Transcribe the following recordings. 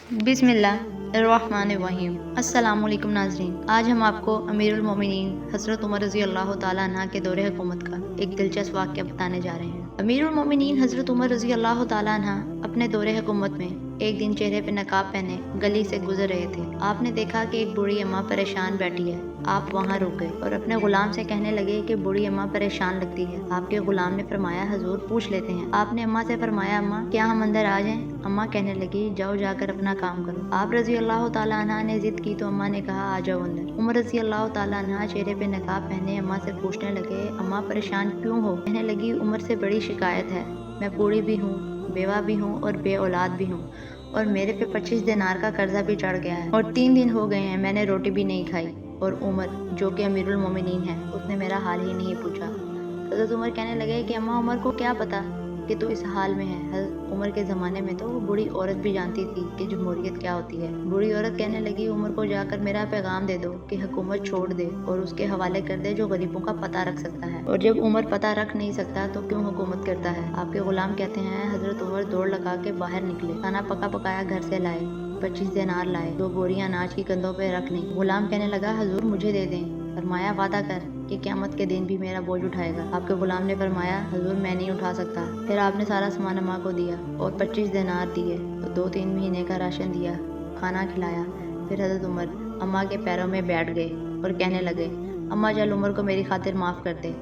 बिस्मिल्लाहिर्रहमानिर्रहीम। अस्सलाम वालेकुम नाज़रीन। आज हम आपको अमीरुल मोमिनीन हज़रत उमर रज़ी अल्लाह तआला अन्हा के दौरे हुकूमत का एक दिलचस्प वाक़या बताने जा रहे हैं। अमीरुल मोमिनीन हज़रत उमर रज़ी अल्लाह तआला अन्हा अपने दौरे हुकूमत में एक दिन चेहरे पे नकाब पहने गली से गुजर रहे थे। आपने देखा कि एक बूढ़ी अम्मा परेशान बैठी है। आप वहाँ रुक गए और अपने गुलाम से कहने लगे कि बूढ़ी अम्मा परेशान लगती है। आपके गुलाम ने फरमाया, हजूर पूछ लेते हैं। आपने अम्मा से फरमाया, अम्मा क्या हम अंदर आ जाएं? अम्मा कहने लगी, जाओ जाकर अपना काम करो। आप रजी अल्लाह तआला अन्हा ने जिद की तो अम्मा ने कहा, आ जाओ अंदर। उमर रजी अल्लाह तआला अन्हा चेहरे पे नकाब पहने अम्मा से पूछने लगे, अम्मा परेशान क्यों हो? कहने लगी, उमर से बड़ी शिकायत है। मैं बूढ़ी भी हूँ, बेवा भी हूँ और बे औलाद भी हूँ, और मेरे पे 25 दिनार का कर्जा भी चढ़ गया है, और 3 दिन हो गए हैं मैंने रोटी भी नहीं खाई। और उमर जो कि अमीरुल मोमिनीन है, उसने मेरा हाल ही नहीं पूछा। हज़रत उमर कहने लगे कि अम्मा, उमर को क्या पता कि तू इस हाल में है। हज़रत उमर के ज़माने में तो वो बूढ़ी औरत भी जानती थी कि जमहूरियत क्या होती है। बूढ़ी औरत कहने लगी, उमर को जाकर मेरा पैगाम दे दो कि हुकूमत छोड़ दे और उसके हवाले कर दे जो गरीबों का पता रख सकता है, और जब उमर पता रख नहीं सकता तो क्यों हुकूमत करता है। आपके गुलाम कहते हैं, हज़रत उमर दौड़ लगा के बाहर निकले, खाना पका पकाया घर से लाए, 25 दिनार लाए, 2 बोरियां अनाज की कंधों पे रख ली। गुलाम कहने लगा, हजूर मुझे दे दें। फरमाया, वादा कर कि क़यामत के दिन भी मेरा बोझ उठाएगा। आपके गुलाम ने फरमाया, हजूर मैं नहीं उठा सकता। फिर आपने सारा सामान अम्मा को दिया और 25 दिनार दिए, तो 2-3 महीने का राशन दिया, खाना खिलाया। फिर हजरत उमर अम्मा के पैरों में बैठ गए और कहने लगे, अम्मा चल उमर को मेरी खातिर माफ़ कर दे।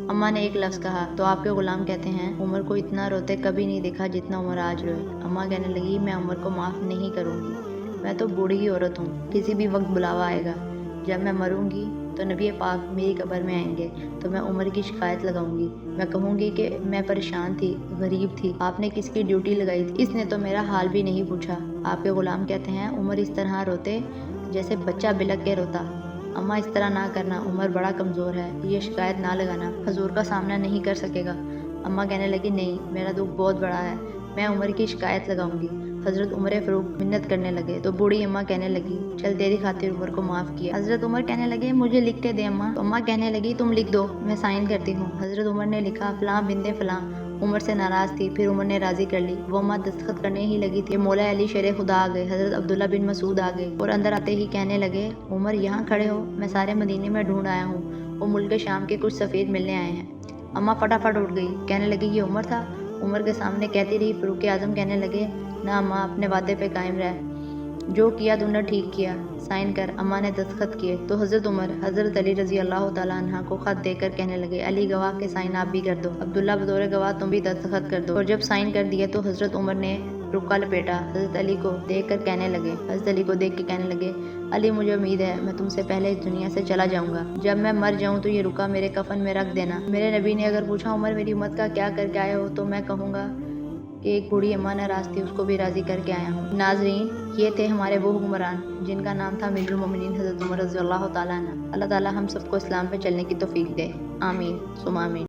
अम्मा ने एक लफ्ज़ कहा तो आपके गुलाम कहते हैं, उमर को इतना रोते कभी नहीं देखा जितना उमर आज रोए। अम्मा कहने लगी, मैं उमर को माफ़ नहीं करूँगी। मैं तो बूढ़ी औरत हूँ, किसी भी वक्त बुलावा आएगा। जब मैं मरूंगी तो नबी पाक मेरी कब्र में आएंगे तो मैं उमर की शिकायत लगाऊंगी। मैं कहूँगी कि मैं परेशान थी, गरीब थी, आपने किसकी ड्यूटी लगाई थी, इसने तो मेरा हाल भी नहीं पूछा। आपके गुलाम कहते हैं, उमर इस तरह रोते जैसे बच्चा बिलक के रोता। अम्मा इस तरह ना करना, उमर बड़ा कमज़ोर है, ये शिकायत ना लगाना, हजूर का सामना नहीं कर सकेगा। अम्मा कहने लगी, नहीं, मेरा दुख बहुत बड़ा है, मैं उमर की शिकायत लगाऊंगी। हज़रत उमर फ़ारूक मिन्नत करने लगे तो बूढ़ी अम्मा कहने लगी, चल तेरी खातिर उमर को माफ़ किया। हज़रत उमर कहने लगे, मुझे लिख के दे अम्मा। तो अम्मा कहने लगी, तुम लिख दो, मैं साइन करती हूँ। हज़रत उमर ने लिखा, फ़लाँ बिंदे फ़लाँ। उमर से नाराज़ थी, फिर उमर ने राज़ी कर ली। वो अम्मा दस्तखत करने ही लगी थी, मौला अली शेर खुदा आ गए, हज़रत अब्दुल्ला बिन मसूद आ गए और अंदर आते ही कहने लगे, उमर यहाँ खड़े हो, मैं सारे मदीने में ढूंढ आया हूँ, वो मुल्क शाम के कुछ सफ़ेद मिलने आए हैं। अम्मा फटाफट उठ गई, कहने लगी, ये उमर था? उमर के सामने कहती रही। फ़ारूक आज़म कहने लगे, ना अम्मा, अपने वादे पे कायम रह, जो किया तूने ठीक किया, साइन कर। अम्मा ने दस्तखत किए तो हज़रत उमर हज़रत अली रज़ी अल्लाह तआला अन्हा को ख़त देकर कहने लगे, अली गवाह के साइन आप भी कर दो, अब्दुल्ला बतौर गवाह तुम भी दस्तखत कर दो। और जब साइन कर दिए तो हज़रत उमर ने रुका लपेटा, हज़रत अली को देख कर कहने लगे, हज़रत अली को देख के कहने लगे, अली मुझे उम्मीद है मैं तुमसे पहले इस दुनिया से चला जाऊँगा, जब मैं मर जाऊँ तो ये रुका मेरे कफन में रख देना। मेरे नबी ने अगर पूछा, उमर मेरी उम्मत का क्या करके आए हो, तो मैं कहूँगा कि एक बूढ़ी अम्मा नाराज़ थी, उसको भी राज़ी करके आया हूँ। नाज़रीन, ये थे हमारे वो हुक्मरान जिनका नाम था अमीरुल मोमिनीन हज़रत उमर रज़ी अल्लाह तआला अन्हु। अल्लाह ताला हम सबको इस्लाम पे चलने की तौफीक दे। आमीन सुम्मा आमीन।